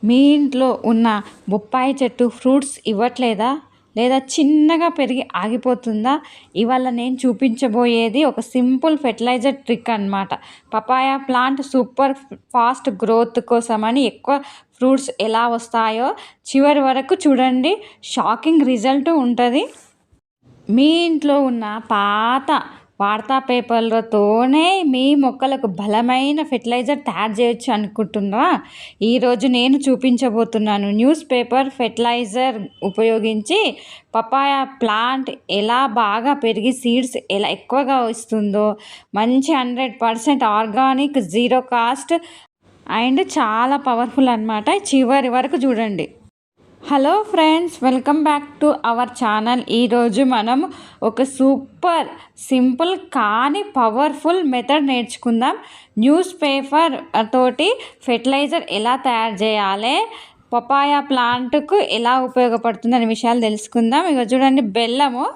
మీ ఇంట్లో ఉన్న బొప్పాయి చెట్టు ఫ్రూట్స్ ఇవ్వట్లేదా? లేదా చిన్నగా పెరిగి ఆగిపోతుందా? ఇవాళ నేను చూపించబోయేది ఒక సింపుల్ ఫెర్టిలైజర్ ట్రిక్ అన్నమాట. Papaya plant super fast growth కోసమని ఎక్కువ ఫ్రూట్స్ ఎలా వస్తాయో చివరి వరకు చూడండి. షాకింగ్ రిజల్ట్ ఉంటుంది. మీ ఇంట్లో ఉన్న పాత వార్తా పేపర్లతోనే మీ మొక్కలకు బలమైన ఫెర్టిలైజర్ తయారు చేయొచ్చు అనుకుంటున్నారా? ఈరోజు నేను చూపించబోతున్నాను న్యూస్ పేపర్ ఫెర్టిలైజర్ ఉపయోగించి పపాయ ప్లాంట్ ఎలా బాగా పెరిగి సీడ్స్ ఎలా ఎక్కువగా వస్తుందో, మంచి 100% ఆర్గానిక్, జీరో కాస్ట్ అండ్ చాలా పవర్ఫుల్ అన్నమాట. చివరి వరకు చూడండి. Hello friends, welcome back to our channel. ఈరోజు మనం ఒక సూపర్ సింపుల్ కానీ పవర్ఫుల్ మెథడ్ నేర్చుకుందాం. న్యూస్ పేపర్ తోటి ఫెర్టిలైజర్ ఎలా తయారు చేయాలి, పపాయ ప్లాంట్కు ఎలా ఉపయోగపడుతుంది అనే విషయాలు తెలుసుకుందాం. ఇక చూడండి, బెల్లము,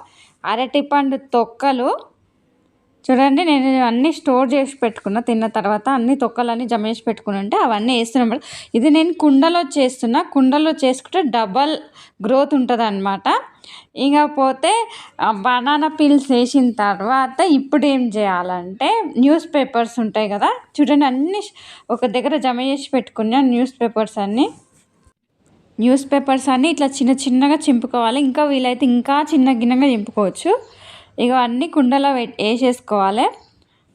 అరటిపండు తొక్కలు. చూడండి, నేను అన్నీ స్టోర్ చేసి పెట్టుకున్నా. తిన్న తర్వాత అన్ని తొక్కలన్నీ జమ చేసి పెట్టుకుని ఉంటే అవన్నీ వేస్తున్నాం. ఇది నేను కుండలో చేస్తున్నా. కుండలో చేసుకుంటే డబల్ గ్రోత్ ఉంటుంది అన్నమాట. ఇకపోతే బనానా పీల్స్ వేసిన తర్వాత ఇప్పుడు ఏం చేయాలంటే, న్యూస్ పేపర్స్ ఉంటాయి కదా, చూడండి అన్నీ ఒక దగ్గర జమ చేసి పెట్టుకున్నా. న్యూస్ పేపర్స్ అన్నీ ఇట్లా చిన్న చిన్నగా చింపుకోవాలి. ఇంకా వీలైతే ఇంకా చిన్న గిన్నెగా చింపుకోవచ్చు. ఇక అన్నీ కుండలో వేసేసుకోవాలి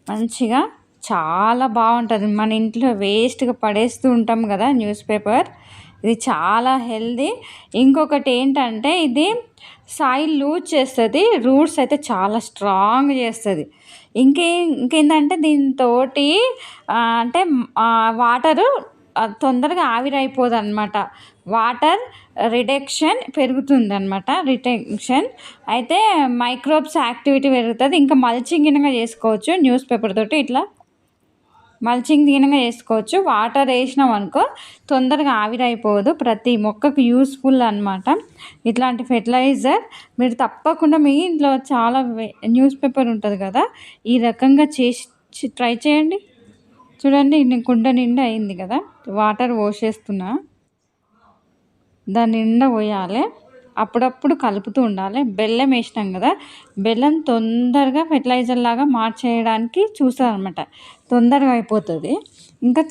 మంచిగా. చాలా బాగుంటుంది. మన ఇంట్లో వేస్ట్గా పడేస్తూ ఉంటాం కదా న్యూస్ పేపర్. ఇది చాలా హెల్దీ. ఇంకొకటి ఏంటంటే, ఇది సాయిల్ లూజ్ చేస్తుంది, రూట్స్ అయితే చాలా స్ట్రాంగ్ చేస్తుంది. ఇంకేంటంటే దీంతో అంటే వాటరు తొందరగా ఆవిరైపోదు అన్నమాట. వాటర్ రిడక్షన్ పెరుగుతుంది అన్నమాట. అయితే మైక్రోబ్స్ యాక్టివిటీ పెరుగుతుంది. ఇంకా మల్చింగ్ గిన్నెగా చేసుకోవచ్చు. న్యూస్ పేపర్ తోటి ఇట్లా మల్చింగ్ గిన్నెగా చేసుకోవచ్చు. వాటర్ వేసినాం అనుకో తొందరగా ఆవిరైపోదు. ప్రతి మొక్కకు యూస్ఫుల్ అన్నమాట ఇట్లాంటి ఫెర్టిలైజర్. మీరు తప్పకుండా మీ ఇంట్లో చాలా న్యూస్ పేపర్ ఉంటుంది కదా, ఈ రకంగా చేసి ట్రై చేయండి. చూడండి, కుండ నిండా అయింది కదా, వాటర్ పోసేస్తున్నా. దాని నిండా పోయాలి. అప్పుడప్పుడు కలుపుతూ ఉండాలి. బెల్లం వేసినాం కదా, బెల్లం తొందరగా ఫెర్టిలైజర్ లాగా మార్చేయడానికి చూస్తారనమాట. తొందరగా అయిపోతుంది. ఇంకా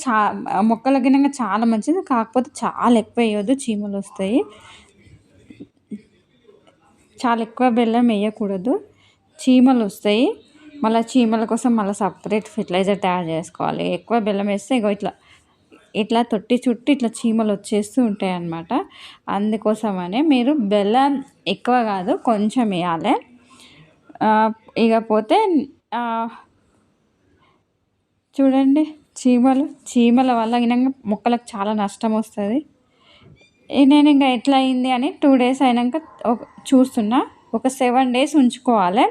మొక్కల గిన్నెగా చాలా మంచిది. కాకపోతే చాలా ఎక్కువ వేయొద్దు, చీమలు వస్తాయి. చాలా ఎక్కువ బెల్లం వేయకూడదు, చీమలు వస్తాయి. మళ్ళీ చీమల కోసం మళ్ళీ సపరేట్ ఫెర్టిలైజర్ తయారు చేసుకోవాలి. ఎక్కువ బెల్లం వేస్తే ఇగో ఇట్లా తొట్టి చుట్టూ ఇట్లా చీమలు వచ్చేస్తూ ఉంటాయి అన్నమాట. అందుకోసమనే మీరు బెల్లం ఎక్కువ కాదు, కొంచెం వేయాలి. ఇకపోతే చూడండి, చీమల వల్ల మొక్కలకు చాలా నష్టం వస్తుంది. నేను ఇంకా ఎట్లా అయింది అని 2 days అయినాక చూస్తున్నా. ఒక 7 days ఉంచుకోవాలి.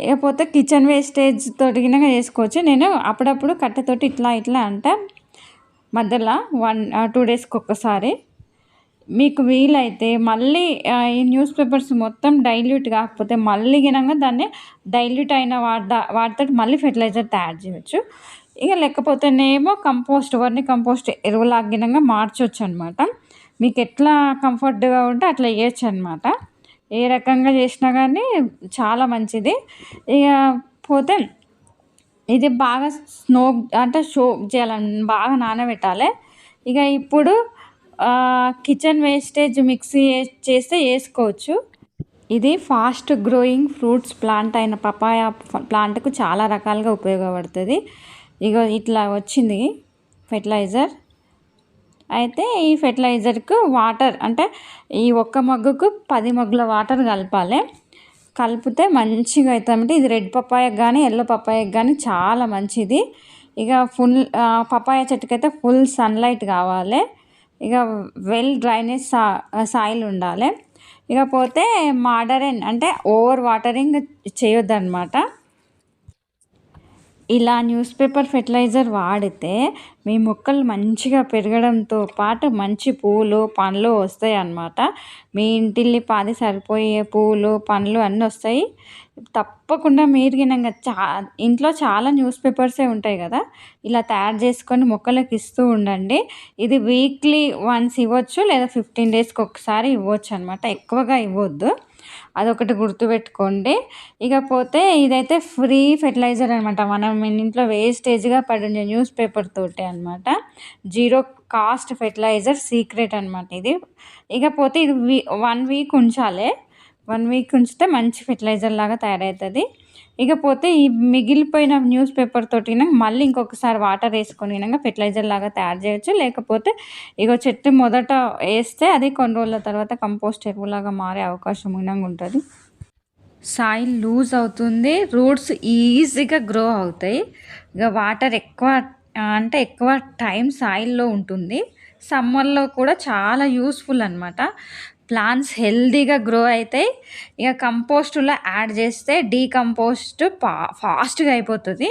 ఇకపోతే కిచెన్ వేస్టేజ్ తోటి గిన్నెగా చేసుకోవచ్చు. నేను అప్పుడప్పుడు కట్టెతోటి ఇట్లా అంటే మధ్యలో 2 daysకి ఒక్కసారి. మీకు వీలైతే మళ్ళీ ఈ న్యూస్ పేపర్స్ మొత్తం డైల్యూట్ కాకపోతే మళ్ళీ గినంగా దాన్ని డైల్యూట్ అయిన వాటితో మళ్ళీ ఫెర్టిలైజర్ తయారు చేయవచ్చు. ఇక లేకపోతేనేమో వర్మి కంపోస్ట్ ఎరువులాగా గినంగా మార్చవచ్చు అనమాట. మీకు ఎట్లా కంఫర్ట్గా ఉంటే అట్లా వేయచ్చు అనమాట. ఏ రకంగా చేసినా కానీ చాలా మంచిది. ఇక పోతే ఇది బాగా సోక్ చేయాలని బాగా నానబెట్టాలి. ఇక ఇప్పుడు కిచెన్ వేస్టేజ్ మిక్సీ చేస్తే వేసుకోవచ్చు. ఇది ఫాస్ట్ గ్రోయింగ్ ఫ్రూట్స్ ప్లాంట్ అయిన పపాయ ప్లాంట్కు చాలా రకాలుగా ఉపయోగపడుతుంది. ఇక ఇట్లా వచ్చింది ఫెర్టిలైజర్. అయితే ఈ ఫెర్టిలైజర్కు వాటర్ అంటే ఈ ఒక్క మగ్గుకు 10 మగ్గుల వాటర్ కలపాలి. కలిపితే మంచిగా అవుతుంది. ఇది రెడ్ పపాయకు కానీ ఎల్లో పపాయకు కానీ చాలా మంచిది. ఇక పపాయ చెట్టుకైతే ఫుల్ సన్లైట్ కావాలి. ఇక వెల్ డ్రైనేజ్ సాయిల్ ఉండాలి. ఇకపోతే మోడరేట్ అంటే ఓవర్ వాటరింగ్ చేయొద్దు అనమాట. ఇలా న్యూస్ పేపర్ ఫెర్టిలైజర్ వాడితే మీ మొక్కలు మంచిగా పెరగడంతో పాటు మంచి పూలు పండ్లు వస్తాయి అన్నమాట. మీ ఇంటిల్లి పాది సరిపోయే పూలు పండ్లు అన్నీ వస్తాయి. తప్పకుండా మీరు గినంగా ఇంట్లో చాలా న్యూస్ పేపర్సే ఉంటాయి కదా, ఇలా తయారు చేసుకొని మొక్కలకు ఇస్తూ ఉండండి. ఇది వీక్లీ వన్స్ ఇవ్వచ్చు, లేదా 15 డేస్కి ఒకసారి ఇవ్వచ్చు అనమాట. ఎక్కువగా ఇవ్వద్దు, అదొకటి గుర్తుపెట్టుకోండి. ఇకపోతే ఇదైతే ఫ్రీ ఫెర్టిలైజర్ అనమాట. మనం ఇంట్లో వేస్టేజ్గా పడిన న్యూస్ పేపర్ తోటే అనమాట. జీరో కాస్ట్ ఫెర్టిలైజర్ సీక్రెట్ అనమాట ఇది. ఇకపోతే ఇది 1 వీక్ ఉంచాలి. 1 వీక్ ఉంచితే మంచి ఫెర్టిలైజర్ లాగా తయారవుతుంది. ఇకపోతే ఈ మిగిలిపోయిన న్యూస్ పేపర్ తోటి మళ్ళీ ఇంకొకసారి వాటర్ వేసుకొని ఫెర్టిలైజర్ లాగా తయారు చేయొచ్చు. లేకపోతే చెట్టు మొదట వేస్తే అది కొన్ని రోజుల తర్వాత కంపోస్ట్ ఎరువులాగా మారే అవకాశం ఉంటుంది. సాయిల్ లూజ్ అవుతుంది, రూట్స్ ఈజీగా గ్రో అవుతాయి. వాటర్ ఎక్కువ టైం సాయిల్లో ఉంటుంది. సమ్మర్లో కూడా చాలా యూస్ఫుల్ అనమాట. ప్లాంట్స్ హెల్తీగా గ్రో అవుతాయి. కంపోస్టులో యాడ్ చేస్తే డీకంపోస్ట్ ఫాస్ట్గా అయిపోతుంది.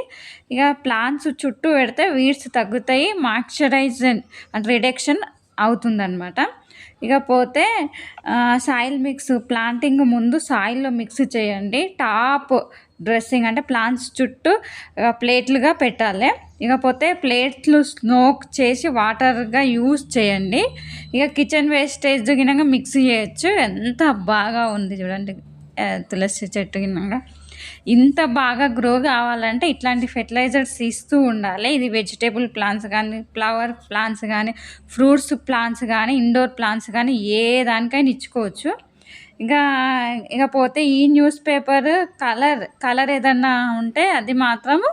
ప్లాంట్స్ చుట్టూ పెడితే వీడ్స్ తగ్గుతాయి, మాయిశ్చరైజ్ అండ్ రిడక్షన్ అవుతుందన్నమాట. ఇకపోతే సాయిల్ మిక్స్ ప్లాంటింగ్ ముందు సాయిల్లో మిక్స్ చేయండి. టాప్ డ్రెస్సింగ్ అంటే ప్లాంట్స్ చుట్టూ ప్లేట్లుగా పెట్టాలి. ఇకపోతే ప్లేట్లు స్నోక్ చేసి వాటర్గా యూజ్ చేయండి. కిచెన్ వేస్టేజ్ గినంగా మిక్స్ చేయొచ్చు. ఎంత బాగా ఉంది చూడండి తులసి చెట్టు గినంగా. ఇంత బాగా గ్రో కావాలంటే ఇట్లాంటి ఫెర్టిలైజర్స్ ఇస్తూ ఉండాలి. ఇది వెజిటేబుల్ ప్లాంట్స్ కానీ, ఫ్లవర్ ప్లాంట్స్ కానీ, ఫ్రూట్స్ ప్లాంట్స్ కానీ, ఇండోర్ ప్లాంట్స్ కానీ ఏ దానికైనా ఇచ్చుకోవచ్చు. ఇకపోతే ఈ న్యూస్ పేపర్ కలర్ ఏదన్నా ఉంటే అది మాత్రము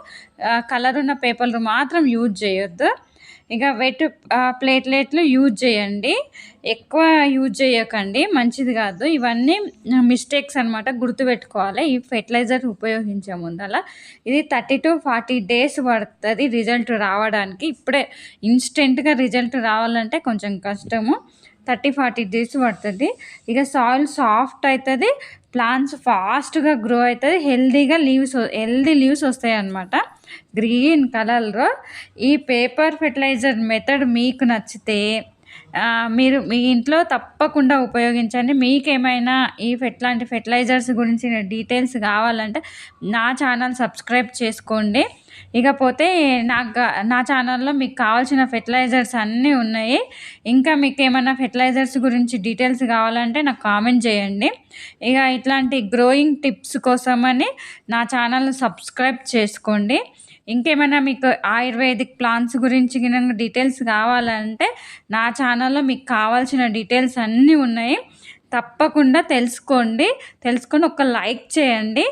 కలర్ ఉన్న పేపర్లు మాత్రం యూజ్ చేయొద్దు. వెట్ ప్లేట్లెట్లు యూజ్ చేయండి, ఎక్కువ యూజ్ చేయకండి, మంచిది కాదు. ఇవన్నీ మిస్టేక్స్ అనమాట, గుర్తుపెట్టుకోవాలి. ఈ ఫెర్టిలైజర్ ఉపయోగించే ముందల ఇది 30 to 40 డేస్ పడుతుంది రిజల్ట్ రావడానికి. ఇప్పుడే ఇన్స్టెంట్గా రిజల్ట్ రావాలంటే కొంచెం కష్టము. 30-40 డేస్ పడుతుంది. సాయిల్ సాఫ్ట్ అవుతుంది, ప్లాంట్స్ ఫాస్ట్గా గ్రో అవుతుంది, హెల్దీ లీవ్స్ వస్తాయి అన్నమాట గ్రీన్ కలర్లో. ఈ పేపర్ ఫెర్టిలైజర్ మెథడ్ మీకు నచ్చితే మీరు మీ ఇంట్లో తప్పకుండా ఉపయోగించండి. మీకేమైనా ఇట్లాంటి ఫెర్టిలైజర్స్ గురించి డీటెయిల్స్ కావాలంటే నా ఛానల్ సబ్స్క్రైబ్ చేసుకోండి. ఇకపోతే నా ఛానల్లో మీకు కావాల్సిన ఫెర్టిలైజర్స్ అన్నీ ఉన్నాయి. ఇంకా మీకు ఏమైనా ఫెర్టిలైజర్స్ గురించి డీటెయిల్స్ కావాలంటే నాకు కామెంట్ చేయండి. ఇట్లాంటి గ్రోయింగ్ టిప్స్ కోసమని నా ఛానల్ సబ్స్క్రైబ్ చేసుకోండి. ఇంకేమైనా మీకు ఆయుర్వేదిక్ ప్లాంట్స్ గురించి డీటెయిల్స్ కావాలంటే నా ఛానల్లో మీకు కావాల్సిన డీటెయిల్స్ అన్నీ ఉన్నాయి. తప్పకుండా తెలుసుకొని ఒక లైక్ చేయండి.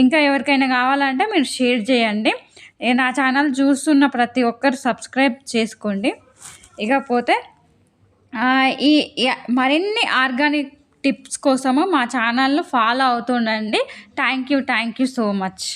ఇంకా ఎవరికైనా కావాలంటే మీరు షేర్ చేయండి. నా ఛానల్ చూస్తున్న ప్రతి ఒక్కరు సబ్స్క్రైబ్ చేసుకోండి. ఇకపోతే మరిన్ని ఆర్గానిక్ టిప్స్ కోసము మా ఛానల్ను ఫాలో అవుతుండండి. Thank you so much.